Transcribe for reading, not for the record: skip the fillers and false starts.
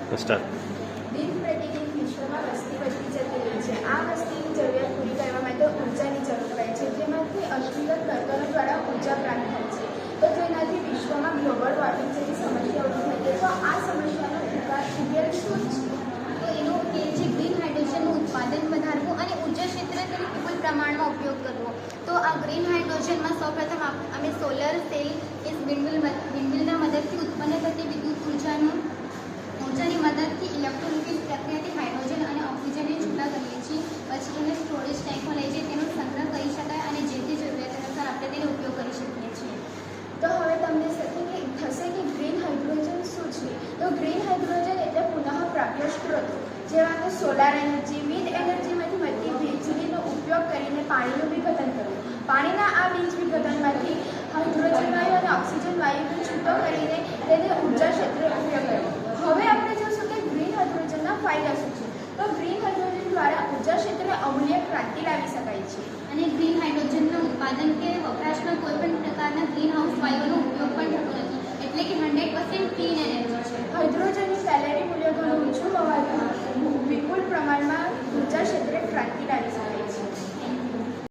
दिन प्रतिदिन વિશ્વમાં વસ્તી વધતી જતી રહી છે। આ વસ્તીની જરૂરિયાત પૂરી કરવા માટે ઊર્જાની જરૂર પડે છે, જેમાંથી અશ્મિગત બળતણો દ્વારા ઊર્જા પ્રાપ્ત થાય છે। તો તેનાથી વિશ્વમાં ગ્લોબલ વોર્મિંગ જેવી સમસ્યા ઊભી થઈ છે। તો આ સમસ્યાનો ઉકેલ શું છે? તો એનો ઉકેલ છે ગ્રીન હાઇડ્રોજનનું ઉત્પાદન વધારવું અને ઉર્જા ક્ષેત્રે તેનો વિપુલ પ્રમાણમાં ઉપયોગ કરવો। તો આ ગ્રીન હાઇડ્રોજનમાં સૌપ્રથમ અમે સોલર સેલ કે વિન્ડમિલના મદદથી ઉત્પન્ન થતી વિદ્યુત ઊર્જાની મદદથી ઇલેક્ટ્રોલિસિસ પ્રક્રિયાથી હાઇડ્રોજન અને ઓક્સિજનને છૂટા કરીએ છીએ। પછી તેને સ્ટોરેજ ટેન્કમાં લઈ જઈ તેનો સંગ્રહ કરી શકાય અને જે તે જરૂરિયાત અનુસાર આપણે તેનો ઉપયોગ કરી શકીએ છીએ। તો હવે તમને થશે કે ગ્રીન હાઇડ્રોજન શું છે? તો ગ્રીન હાઇડ્રોજન એટલે પુનઃપ્રાપ્ય સ્ત્રોતો જેવા કે સોલાર એનર્જી, વિન્ડ એનર્જીમાંથી મળતી વીજળીનો ઉપયોગ કરીને પાણીનું વિઘટન કરવું। પાણીના આ વીજ વિઘટનમાંથી હાઇડ્રોજન વાયુ અને ઓક્સિજન વાયુને છૂટો કરીને તેને ઉર્જા ક્ષેત્રે ઉપયોગ કરવો। હવે આપણે જોશું કે ગ્રીન હાઇડ્રોજનના ફાયદા શું છે? તો ગ્રીન હાઇડ્રોજન દ્વારા ઉર્જા ક્ષેત્રે અમૂલ્ય ક્રાંતિ લાવી શકાય છે। અને ગ્રીન હાઇડ્રોજનનું ઉત્પાદન કે વપરાશમાં કોઈપણ પ્રકારના ગ્રીન હાઉસ વાયુનો ઉપયોગ પણ થતો નથી, એટલે કે 100% ક્લીન એનર્જી છે। હાઇડ્રોજનનું કેલરી મૂલ્ય ઘણું ઊંચું